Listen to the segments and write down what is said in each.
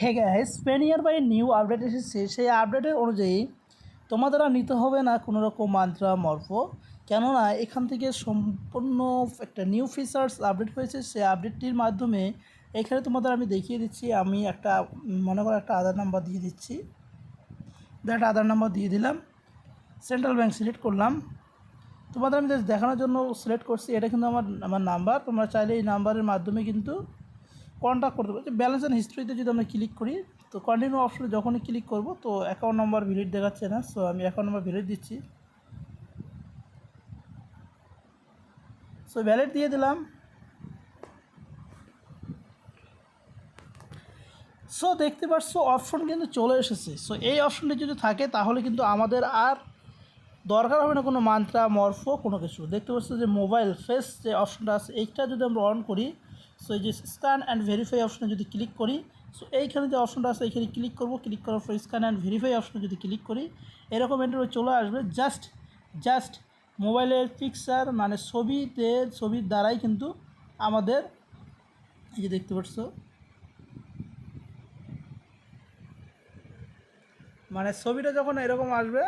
হে guys, পেনিয়ার বাই new update এসেছে। সেই আপডেটের অনুযায়ী তোমাদের আর নিতে হবে না কোনো রকম মান্ত্রা মর্ফ, কেননা এখান থেকে সম্পূর্ণ একটা নিউ ফিচার্স আপডেট হয়েছে। সেই আপডেটটির মাধ্যমে এখানে তোমাদের আমি দেখিয়ে দিচ্ছি। আমি একটা মনে করো একটা আধার নাম্বার দিয়ে দিচ্ছি, একটা আধার নাম্বার দিয়ে দিলাম, সেন্ট্রাল ব্যাঙ্ক সিলেক্ট করলাম। তোমাদের আমি জাস্ট দেখানোর জন্য সিলেক্ট করছি। এটা কিন্তু আমার নাম্বার। তোমরা চাইলে এই নাম্বারের মাধ্যমে কিন্তু কন্ট্যাক্ট করতে পারবো। ব্যালেন্স অ্যান্ড হিস্ট্রিতে যদি আমরা ক্লিক করি, তো কন্টিনিউ অপশনে যখনই ক্লিক করব তো অ্যাকাউন্ট নাম্বার ভ্যালিড দেখাচ্ছে না, সো আমি অ্যাকাউন্ট নাম্বার ভ্যালিড দিচ্ছি। সো ভ্যালিড দিয়ে দিলাম। সো দেখতে পাচ্ছ অপশন কিন্তু চলে এসেছে। সো এই অপশনটি যদি থাকে তাহলে কিন্তু আমাদের আর দরকার হবে না কোনো মান্ত্রা মর্ফো কোনো কিছু। দেখতে পাচ্ছ যে মোবাইল ফেস যে অপশনটা আছে এইটা যদি আমরা অন করি, সো এই যে স্ক্যান অ্যান্ড ভেরিফাই অপশনে যদি ক্লিক করি, সো এইখানে যে অপশনটা আছে এইখানে ক্লিক করব। ক্লিক করার পর স্ক্যান অ্যান্ড ভেরিফাই অপশনে যদি ক্লিক করি, এরকম ইন্টারভিউ চলে আসবে। জাস্ট মোবাইলের পিকচার মানে ছবির দ্বারাই কিন্তু আমাদের এই যে দেখতে পাচ্ছ মানে ছবিটা যখন এরকম আসবে,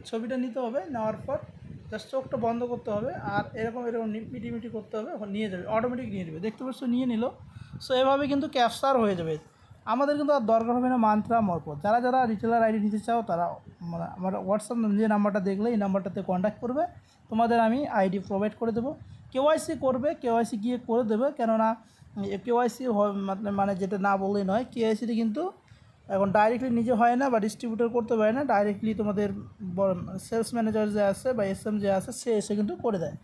ছবিটা নিতে হবে। নেওয়ার পর জাস্ট চোখটা বন্ধ করতে হবে আর এরকম মিটি করতে হবে, ওখানে নিয়ে যাবে, অটোমেটিক নিয়ে যাবে। দেখতে পাচ্ছ নিয়ে নিল। সো এভাবে কিন্তু ক্যাপচার হয়ে যাবে। আমাদের কিন্তু আর দরকার হবে না মান্ত্রা মরপত। যারা রিটেলার আইডি নিতে চাও তারা মানে আমার হোয়াটসঅ্যাপ যে নাম্বারটা দেখলে এই নাম্বারটাতে কন্ট্যাক্ট করবে, তোমাদের আমি আইডি প্রোভাইড করে দেবো। কেওয়াইসি করবে, কেওয়াইসি গিয়ে করে দেবে, কেননা কেওয়াইসি মানে যেটা না বললেই নয়। কেওয়াইসিটি কিন্তু এখন ডাইরেক্টলি নিজে হয় না বা ডিস্ট্রিবিউটর করতে পারে না, ডাইরেক্টলি তোমাদের সেলস ম্যানেজার যে আছে বা এসএম যে আছে সে এসে কিন্তু করে দেয়।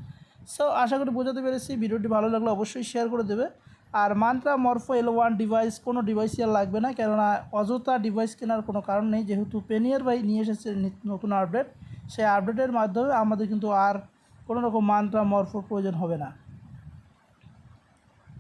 সো আশা করি বোঝাতে পেরেছি। ভিডিওটি ভালো লাগলে অবশ্যই শেয়ার করে দেবে। আর মান্ত্রা মরফো L1 ডিভাইস কোনো ডিভাইসই আর লাগবে না, কেননা অযথা ডিভাইস কেনার কোনো কারণ নেই। যেহেতু পেনিয়ার বাই নিয়ে এসেছে নতুন আপডেট, সেই আপডেটের মাধ্যমে আমাদের কিন্তু আর কোনো রকম মান্ত্রা মরফোর প্রয়োজন হবে না।